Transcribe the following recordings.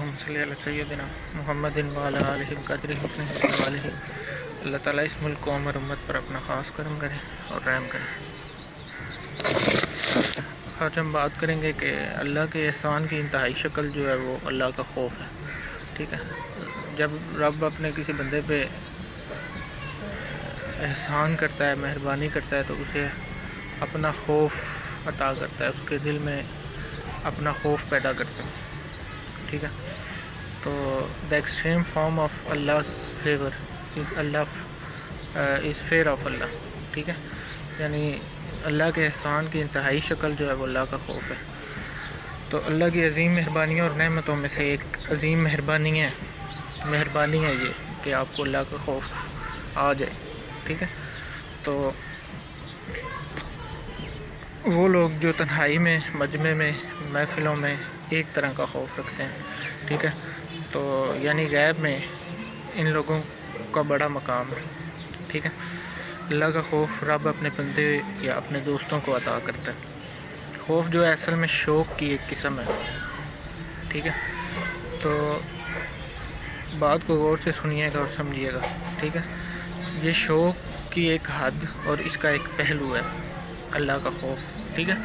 اللہم صلی علی سیدنا محمد وعلی آلہ قدرہ وعلیہ۔ اللہ تعالیٰ اس ملک قوم اور امت پر اپنا خاص کرم کرے اور رحم کرے۔ آج ہم بات کریں گے کہ اللہ کے احسان کی انتہائی شکل جو ہے وہ اللہ کا خوف ہے، ٹھیک ہے۔ جب رب اپنے کسی بندے پہ احسان کرتا ہے، مہربانی کرتا ہے، تو اسے اپنا خوف عطا کرتا ہے، اس کے دل میں اپنا خوف پیدا کرتا ہے، ٹھیک ہے۔ تو دا ایکسٹریم فارم آف اللہ فیور از فیئر آف اللہ، ٹھیک ہے۔ یعنی اللہ کے احسان کی انتہائی شکل جو ہے وہ اللہ کا خوف ہے۔ تو اللہ کی عظیم مہربانیوں اور نعمتوں میں سے ایک عظیم مہربانی ہے یہ کہ آپ کو اللہ کا خوف آ جائے، ٹھیک ہے۔ تو وہ لوگ جو تنہائی میں، مجمع میں، محفلوں میں ایک طرح کا خوف رکھتے ہیں، ٹھیک ہے، تو یعنی غیب میں ان لوگوں کا بڑا مقام ہے، ٹھیک ہے۔ اللہ کا خوف رب اپنے بندے یا اپنے دوستوں کو عطا کرتا ہے۔ خوف جو ہے اصل میں شوق کی ایک قسم ہے، ٹھیک ہے۔ تو بات کو غور سے سنیے گا اور سمجھیے گا، ٹھیک ہے۔ یہ شوق کی ایک حد اور اس کا ایک پہلو ہے اللہ کا خوف، ٹھیک ہے۔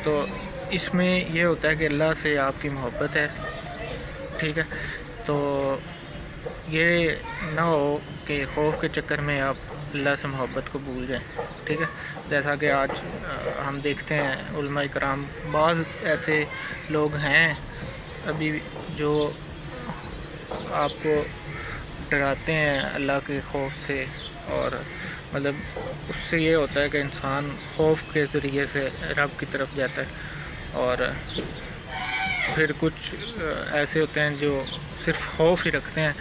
تو اس میں یہ ہوتا ہے کہ اللہ سے آپ کی محبت ہے، ٹھیک ہے۔ تو یہ نہ ہو کہ خوف کے چکر میں آپ اللہ سے محبت کو بھول جائیں، ٹھیک ہے۔ جیسا کہ آج ہم دیکھتے ہیں علماء کرام، بعض ایسے لوگ ہیں ابھی جو آپ کو ڈراتے ہیں اللہ کے خوف سے، اور مطلب اس سے یہ ہوتا ہے کہ انسان خوف کے ذریعے سے رب کی طرف جاتا ہے، اور پھر کچھ ایسے ہوتے ہیں جو صرف خوف ہی رکھتے ہیں،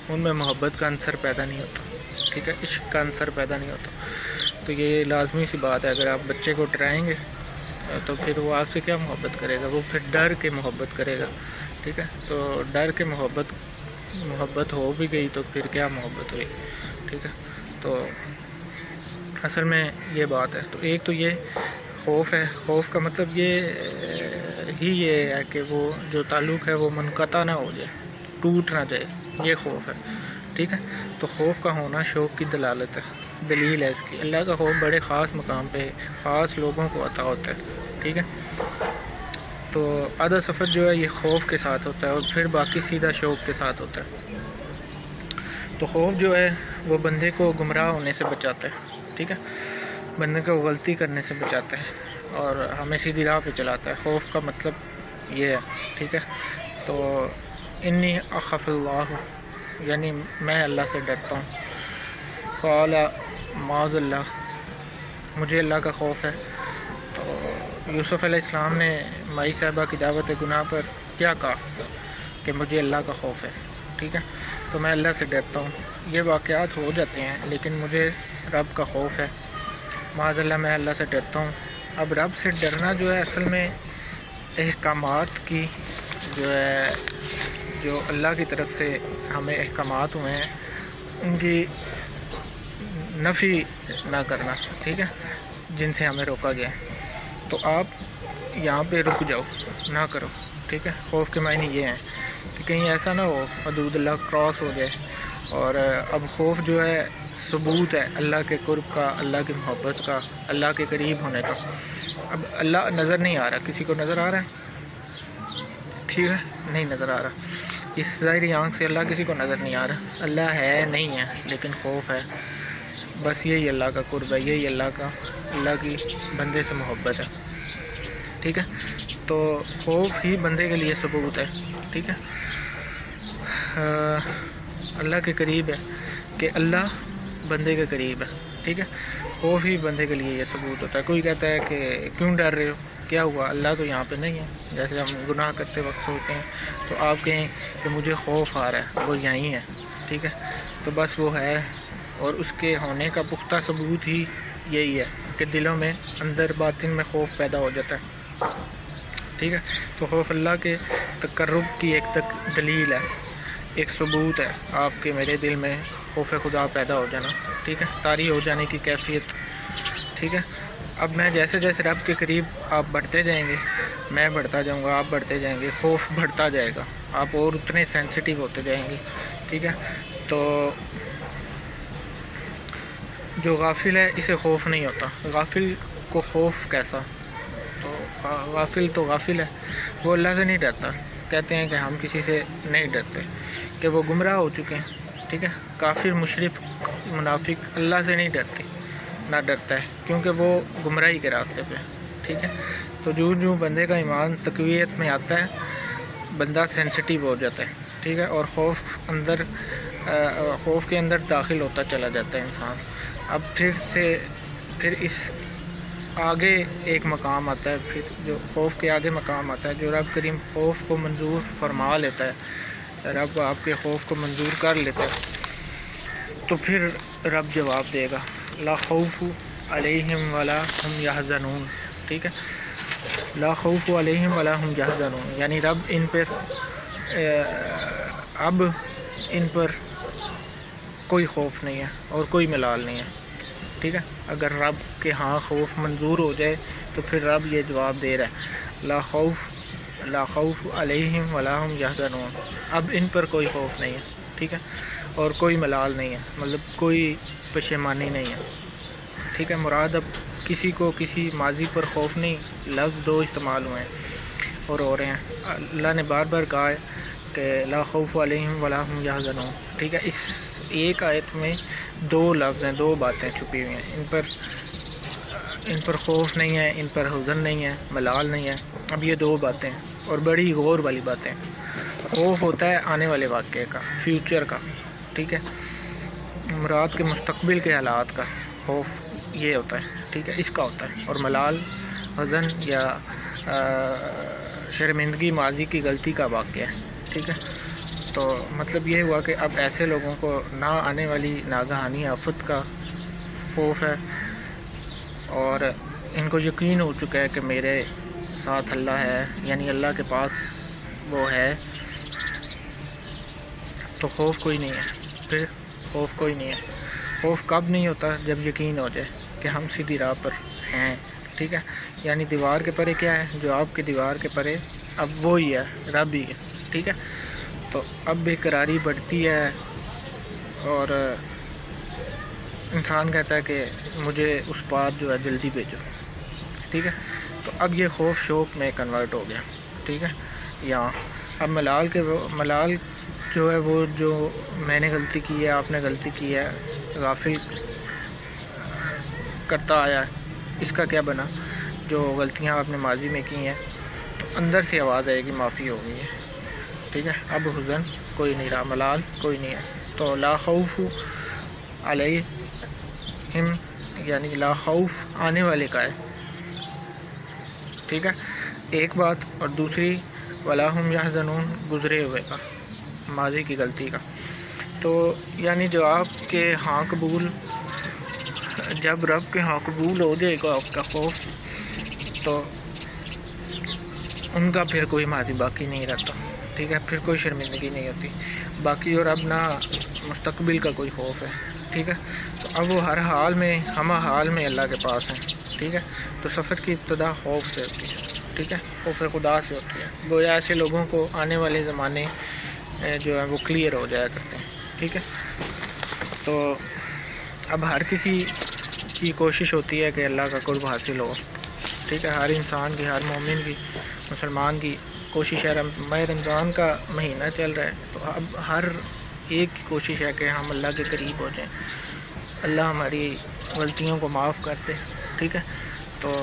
ان میں محبت کا عنصر پیدا نہیں ہوتا، ٹھیک ہے، عشق کا عنصر پیدا نہیں ہوتا۔ تو یہ لازمی سی بات ہے، اگر آپ بچے کو ڈرائیں گے تو پھر وہ آپ سے کیا محبت کرے گا؟ وہ پھر ڈر کے محبت کرے گا، ٹھیک ہے۔ تو ڈر کے محبت ہو بھی گئی تو پھر کیا محبت ہوئی، ٹھیک ہے۔ تو اصل میں یہ بات ہے۔ تو ایک تو یہ خوف ہے، خوف کا مطلب یہ ہے کہ وہ جو تعلق ہے وہ منقطع نہ ہو جائے، ٹوٹ نہ جائے، یہ خوف ہے، ٹھیک ہے۔ تو خوف کا ہونا شوق کی دلیل ہے اس کی۔ اللہ کا خوف بڑے خاص مقام پہ خاص لوگوں کو عطا ہوتا ہے، ٹھیک ہے۔ تو آدھا سفر جو ہے یہ خوف کے ساتھ ہوتا ہے، اور پھر باقی سیدھا شوق کے ساتھ ہوتا ہے۔ تو خوف جو ہے وہ بندے کو گمراہ ہونے سے بچاتا ہے، ٹھیک ہے، بندے کو غلطی کرنے سے بچاتا ہے اور ہمیں سیدھی راہ پہ چلاتا ہے۔ خوف کا مطلب یہ ہے، ٹھیک ہے۔ تو انی اخاف اللہ، یعنی میں اللہ سے ڈرتا ہوں۔ قال معاذ اللہ، مجھے اللہ کا خوف ہے۔ تو یوسف علیہ السلام نے مائی صاحبہ کی دعوت گناہ پر کیا کہا کہ مجھے اللہ کا خوف ہے، ٹھیک ہے۔ تو میں اللہ سے ڈرتا ہوں۔ یہ واقعات ہو جاتے ہیں لیکن مجھے رب کا خوف ہے، معاذ اللہ میں اللہ سے ڈرتا ہوں۔ اب رب سے ڈرنا جو ہے اصل میں احکامات کی جو اللہ کی طرف سے ہمیں احکامات ہوئے ہیں ان کی نفی نہ کرنا، ٹھیک ہے، جن سے ہمیں روکا گیا ہے۔ تو آپ یہاں پہ رک جاؤ، نہ کرو، ٹھیک ہے۔ خوف کے معنی یہ ہیں کہ کہیں ایسا نہ ہو حدود اللہ کراس ہو جائے، اور اب خوف جو ہے ثبوت ہے اللہ کے قرب کا، اللہ کی محبت کا، اللہ کے قریب ہونے کا۔ اب اللہ نظر نہیں آ رہا، کسی کو نظر آ رہا ہے؟ ٹھیک ہے، نہیں نظر آ رہا۔ اس ظاہری آنکھ سے اللہ کسی کو نظر نہیں آ رہا، اللہ ہے نہیں ہے لیکن خوف ہے، بس یہی اللہ کا قرب ہے، یہی اللہ کی بندے سے محبت ہے، ٹھیک ہے۔ تو خوف ہی بندے کے لیے ثبوت ہے، ٹھیک ہے، اللہ کے قریب ہے کہ اللہ بندے کے قریب ہے، ٹھیک ہے۔ خوف ہی بندے کے لیے یہ ثبوت ہوتا ہے۔ کوئی کہتا ہے کہ کیوں ڈر رہے ہو، کیا ہوا، اللہ تو یہاں پہ نہیں ہے، جیسے ہم گناہ کرتے وقت سوچتے ہیں تو آپ کہیں کہ مجھے خوف آ رہا ہے، وہ یہیں ہے، ٹھیک ہے۔ تو بس وہ ہے، اور اس کے ہونے کا پختہ ثبوت ہی یہی ہے کہ دلوں میں اندر باطن میں خوف پیدا ہو جاتا ہے، ٹھیک ہے۔ تو خوف اللہ کے تقرب کی ایک دلیل ہے، ایک ثبوت ہے آپ کے میرے دل میں خوف خدا پیدا ہو جانا، ٹھیک ہے، طاری ہو جانے کی کیفیت، ٹھیک ہے۔ اب میں جیسے جیسے رب کے قریب آپ بڑھتے جائیں گے، میں بڑھتا جاؤں گا، آپ بڑھتے جائیں گے، خوف بڑھتا جائے گا، آپ اور اتنے سینسٹیو ہوتے جائیں گے، ٹھیک ہے۔ تو جو غافل ہے اسے خوف نہیں ہوتا، غافل کو خوف کیسا؟ تو غافل تو غافل ہے، وہ اللہ سے نہیں ڈرتا۔ کہتے ہیں کہ ہم کسی سے نہیں ڈرتے، کہ وہ گمراہ ہو چکے ہیں، ٹھیک ہے۔ کافر، مشرک، منافق اللہ سے نہیں ڈرتے، نہ ڈرتا ہے، کیونکہ وہ گمراہی کے راستے پہ، ٹھیک ہے۔ تو جو بندے کا ایمان تقویت میں آتا ہے، بندہ سینسٹیو ہو جاتا ہے، ٹھیک ہے، اور خوف کے اندر داخل ہوتا چلا جاتا ہے انسان۔ اب پھر اس آگے ایک مقام آتا ہے، پھر جو خوف کے آگے مقام آتا ہے، جو رب کریم خوف کو منظور فرما لیتا ہے، رب آپ کے خوف کو منظور کر لیتا ہے، تو پھر رب جواب دے گا، لا خوف علیہم ولا ہم یحزنون، ٹھیک ہے۔ لا خوف علیہم ولا ہم یحزنون، یعنی رب اب ان پر کوئی خوف نہیں ہے اور کوئی ملال نہیں ہے، ٹھیک ہے۔ اگر رب کے ہاں خوف منظور ہو جائے تو پھر رب یہ جواب دے رہا ہے، لا خوف علیہم ولا ہم یحزنون، اب ان پر کوئی خوف نہیں ہے، ٹھیک ہے، اور کوئی ملال نہیں ہے، مطلب کوئی پشیمانی نہیں ہے، ٹھیک ہے۔ مراد اب کسی کو کسی ماضی پر خوف نہیں، لفظ دو استعمال ہوئے ہیں اور ہو رہے ہیں۔ اللہ نے بار بار کہا ہے کہ لا خوف علیہم ولا ہم یحزنون، ٹھیک ہے۔ اس ایک آیت میں دو لفظ ہیں، دو باتیں چھپی ہوئی ہیں، ان پر خوف نہیں ہے، ان پر حزن نہیں ہے، ملال نہیں ہے۔ اب یہ دو باتیں اور بڑی غور والی باتیں۔ خوف ہوتا ہے آنے والے واقعے کا، فیوچر کا، ٹھیک ہے، مراد کے مستقبل کے حالات کا خوف یہ ہوتا ہے، ٹھیک ہے، اس کا ہوتا ہے۔ اور ملال، حزن یا شرمندگی ماضی کی غلطی کا واقعہ ہے، ٹھیک ہے۔ تو مطلب یہ ہوا کہ اب ایسے لوگوں کو نہ آنے والی ناگہانی آفت کا خوف ہے، اور ان کو یقین ہو چکا ہے کہ میرے ساتھ اللہ ہے، یعنی اللہ کے پاس وہ ہے، تو خوف کوئی نہیں ہے، پھر خوف کوئی نہیں ہے۔ خوف کب نہیں ہوتا؟ جب یقین ہو جائے کہ ہم سیدھی راہ پر ہیں، ٹھیک ہے، یعنی دیوار کے پرے کیا ہے؟ جو آپ کی دیوار کے پرے اب وہی ہے، رب ہی ہے، ٹھیک ہے۔ تو اب بے قراری بڑھتی ہے اور انسان کہتا ہے کہ مجھے اس پار جو ہے جلدی بھیجو، ٹھیک ہے۔ تو اب یہ خوف شوق میں کنورٹ ہو گیا، ٹھیک ہے۔ یہاں اب ملال جو ہے وہ جو میں نے غلطی کی ہے، آپ نے غلطی کی ہے، غافل کرتا آیا ہے، اس کا کیا بنا؟ جو غلطیاں آپ نے ماضی میں کی ہیں، تو اندر سے آواز آئے گی معافی ہو گئی ہے، ٹھیک ہے۔ اب حزن کوئی نہیں رہا، ملال کوئی نہیں ہے۔ تو لا خوف علیہم، یعنی لا خوف آنے والے کا ہے، ٹھیک ہے، ایک بات، اور دوسری ولا ہم یحزنون گزرے ہوئے کا، ماضی کی غلطی کا۔ تو یعنی جو آپ کے ہاں قبول، جب رب کے ہاں قبول ہو جائے گا آپ کا خوف، تو ان کا پھر کوئی ماضی باقی نہیں رہتا، ٹھیک ہے، پھر کوئی شرمندگی نہیں ہوتی باقی، اور اب نہ مستقبل کا کوئی خوف ہے، ٹھیک ہے۔ تو اب وہ ہر حال میں، ہمہ حال میں اللہ کے پاس ہیں، ٹھیک ہے۔ تو سفر کی ابتدا خوف سے ہوتی ہے، ٹھیک ہے، خوف خدا سے ہوتی ہے، گویا ایسے لوگوں کو آنے والے زمانے جو ہیں وہ کلیئر ہو جایا کرتے ہیں، ٹھیک ہے۔ تو اب ہر کسی کی کوشش ہوتی ہے کہ اللہ کا قرب حاصل ہو، ٹھیک ہے، ہر انسان کی، ہر مومن کی، مسلمان کی کوشش ہے۔ ماہ رمضان کا مہینہ چل رہا ہے، تو اب ہر ایک کی کوشش ہے کہ ہم اللہ کے قریب ہو جائیں، اللہ ہماری غلطیوں کو معاف کر دے، ٹھیک ہے۔ تو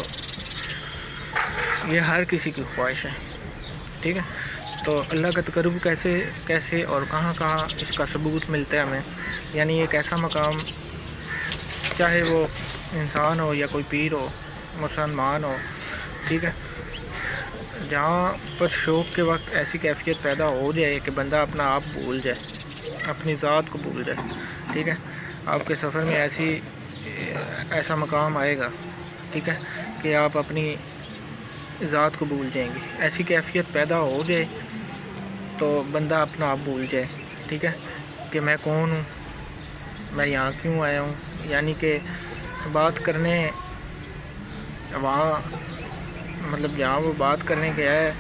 یہ ہر کسی کی خواہش ہے، ٹھیک ہے۔ تو اللہ کا تقرب کیسے اور کہاں اس کا ثبوت ملتا ہے ہمیں، یعنی ایک ایسا مقام، چاہے وہ انسان ہو یا کوئی پیر ہو، مسلمان ہو، ٹھیک ہے، جہاں پر شوق کے وقت ایسی کیفیت پیدا ہو جائے کہ بندہ اپنا آپ بھول جائے، اپنی ذات کو بھول جائے، ٹھیک ہے۔ آپ کے سفر میں ایسا مقام آئے گا، ٹھیک ہے، کہ آپ اپنی ذات کو بھول جائیں گے، ایسی کیفیت پیدا ہو جائے تو بندہ اپنا آپ بھول جائے، ٹھیک ہے، کہ میں کون ہوں، میں یہاں کیوں آیا ہوں، یعنی کہ بات کرنے وہاں، مطلب جہاں وہ بات کرنے گیا ہے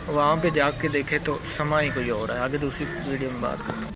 وہاں پہ جا کے دیکھے تو سما ہی کوئی اور ہے. آگے دوسری ویڈیو میں بات کرتا ہوں.